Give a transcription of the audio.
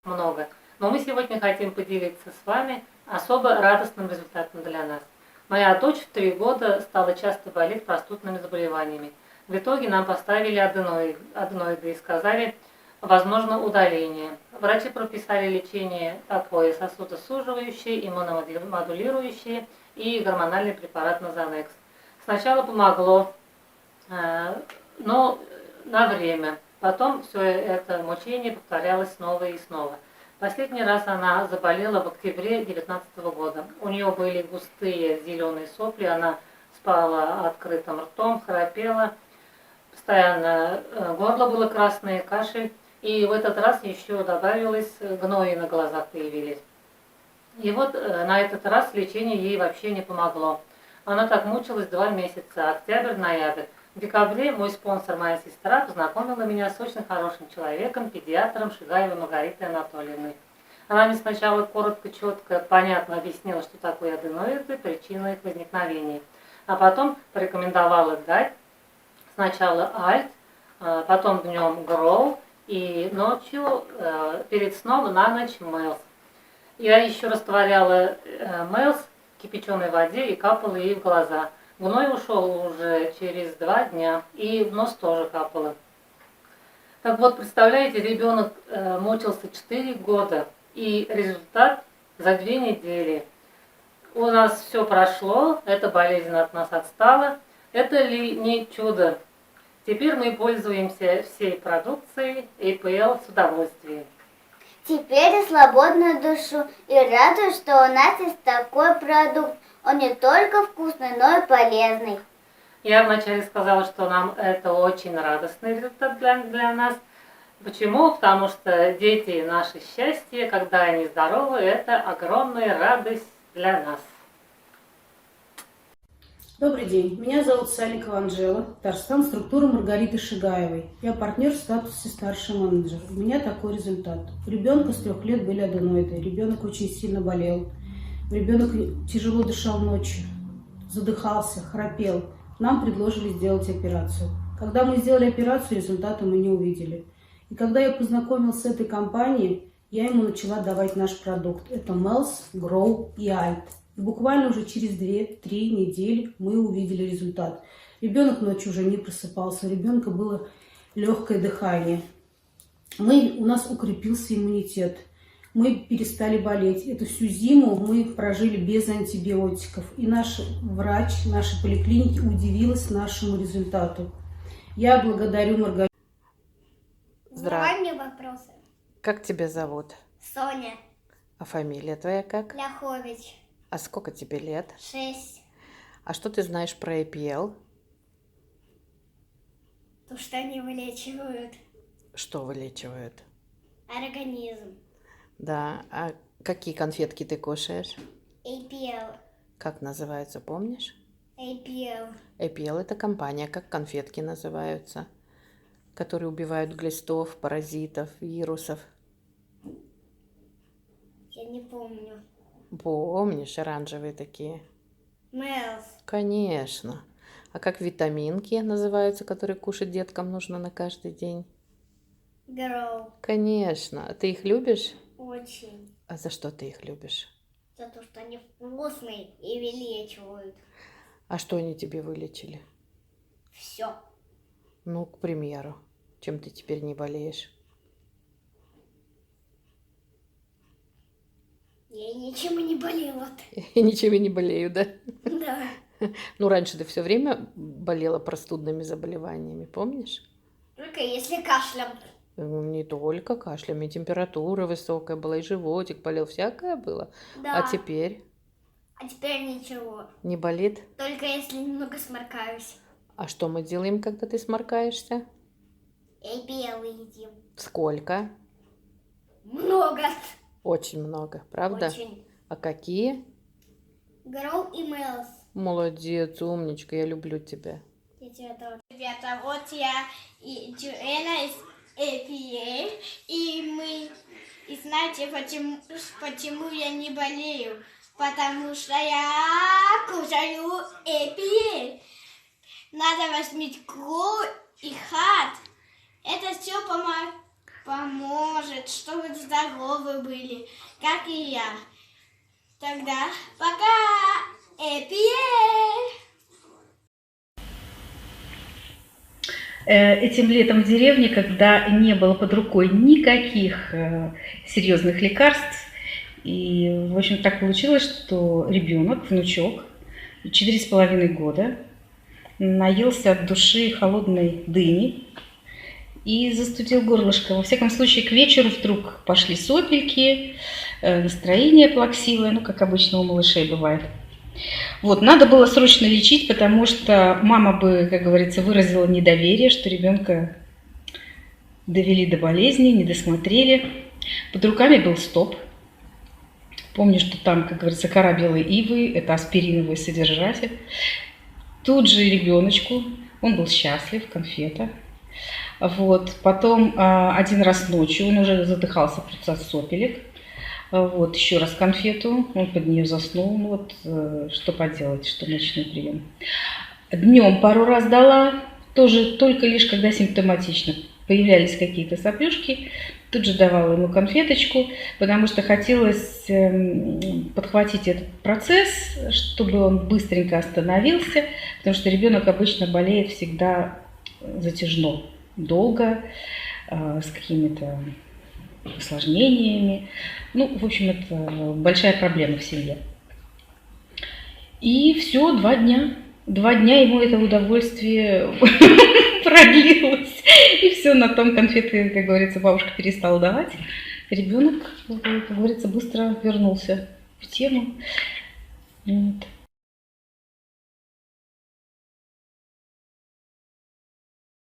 много. Но мы сегодня хотим поделиться с вами особо радостным результатом для нас. Моя дочь в 3 года стала часто болеть простудными заболеваниями. В итоге нам поставили аденоиды и сказали, возможно, удаление. Врачи прописали лечение такое сосудосуживающее, иммуномодулирующее и гормональный препарат Назанекс. Сначала помогло, но на время. Потом все это мучение повторялось снова и снова. Последний раз она заболела в октябре 2019 года. У нее были густые зеленые сопли, она спала открытым ртом, храпела, постоянно горло было красное, кашель. И в этот раз еще добавилось, гнои на глазах появились. И вот на этот раз лечение ей вообще не помогло. Она так мучилась 2 месяца, октябрь-ноябрь. В декабре мой спонсор, моя сестра, познакомила меня с очень хорошим человеком, педиатром Шигаевой Маргаритой Анатольевной. Она мне сначала коротко, четко, понятно объяснила, что такое аденоиды, причины их возникновения. А потом порекомендовала дать сначала Альт, потом днем Гроу и ночью, перед сном, на ночь Мэлс. Я еще растворяла Мэлс в кипяченой воде и капала ей в глаза. Гной ушел уже через 2 дня, и в нос тоже капало. Так вот, представляете, ребенок мучился 4 года, и результат за 2 недели. У нас все прошло, эта болезнь от нас отстала. Это ли не чудо? Теперь мы пользуемся всей продукцией APL с удовольствием. Теперь я свободна душу и радуюсь, что у нас есть такой продукт. Он не только вкусный, но и полезный. Я вначале сказала, что нам это очень радостный результат для нас. Почему? Потому что дети – наше счастье, когда они здоровы, это огромная радость для нас. Добрый день, меня зовут Сальникова Анжела, Татарстан, структура Маргариты Шигаевой. Я партнер в статусе старший менеджер. У меня такой результат. У ребенка с 3 лет были аденоиды, ребенок очень сильно болел, ребенок тяжело дышал ночью, задыхался, храпел. Нам предложили сделать операцию. Когда мы сделали операцию, результата мы не увидели. И когда я познакомилась с этой компанией, я ему начала давать наш продукт. Это Мэлс, Гроу и Альт. И буквально уже через 2-3 недели мы увидели результат. Ребенок ночью уже не просыпался, у ребенка было легкое дыхание. У нас укрепился иммунитет, мы перестали болеть. Эту всю зиму мы прожили без антибиотиков. И наш врач нашей поликлиники удивилась нашему результату. Я благодарю Маргариту. Задавай мне вопросы. Как тебя зовут? Соня. А фамилия твоя как? Ляхович. А сколько тебе лет? 6. А что ты знаешь про APL? То, что они вылечивают Что вылечивают? организм. Да, а какие конфетки ты кушаешь? APL. Как называются, помнишь? APL. APL – это компания, как конфетки называются, которые убивают глистов, паразитов, вирусов. Я не помню. Помнишь, оранжевые такие? Мэлс. Конечно. А как витаминки называются, которые кушать деткам нужно на каждый день? Гроу. Конечно. А ты их любишь? Очень. А за что ты их любишь? За то, что они вкусные и вылечивают. А что они тебе вылечили? Все. Ну, к примеру, чем ты теперь не болеешь? Я ничем и не болела. Я ничем и не болею, да? Да. Ну, раньше ты все время болела простудными заболеваниями, помнишь? Только если кашлем. Не только кашлем, и температура высокая была, и животик болел, всякое было. Да. А теперь А теперь ничего. не болит? Только если немного сморкаюсь. А что мы делаем, когда ты сморкаешься? APL едим. Сколько? Много. Очень много, правда? Очень. А какие? Гроу и Мэлс. Молодец, умничка, я люблю тебя. Я тебя тоже. Ребята, вот я и Джуэла из APL. И знаете, почему я не болею? Потому что я кушаю APL. Надо возьмить Гроу и Хард. Это все поможет, чтобы вы здоровы были, как и я. Тогда пока! Эпие! Этим летом в деревне, когда не было под рукой никаких серьезных лекарств, и, в общем, так получилось, что ребенок, внучок, 4,5 года, наелся от души холодной дыни и застудил горлышко. Во всяком случае, к вечеру вдруг пошли сопельки, настроение плаксивое, ну, как обычно у малышей бывает. Вот, надо было срочно лечить, потому что мама бы, как говорится, выразила недоверие, что ребенка довели до болезни, не досмотрели. Под руками был стоп. Помню, что там, как говорится, кора белой ивы, это аспириновый содержатель. Тут же ребеночку, он был счастлив, конфета. Вот, потом один раз ночью он уже задыхался просто от сопелек. Вот, еще раз конфету, он под нее заснул, ну вот, что поделать, что ночной прием. Днем пару раз дала, тоже только лишь когда симптоматично появлялись какие-то соплюшки, тут же давала ему конфеточку, потому что хотелось подхватить этот процесс, чтобы он быстренько остановился, потому что ребенок обычно болеет всегда затяжно, долго, с какими-то осложнениями. Ну, в общем, это большая проблема в семье. И все, 2 дня. 2 дня ему это удовольствие продлилось. И все, на том конфеты, как говорится, бабушка перестала давать. Ребенок, как говорится, быстро вернулся в тему. Вот.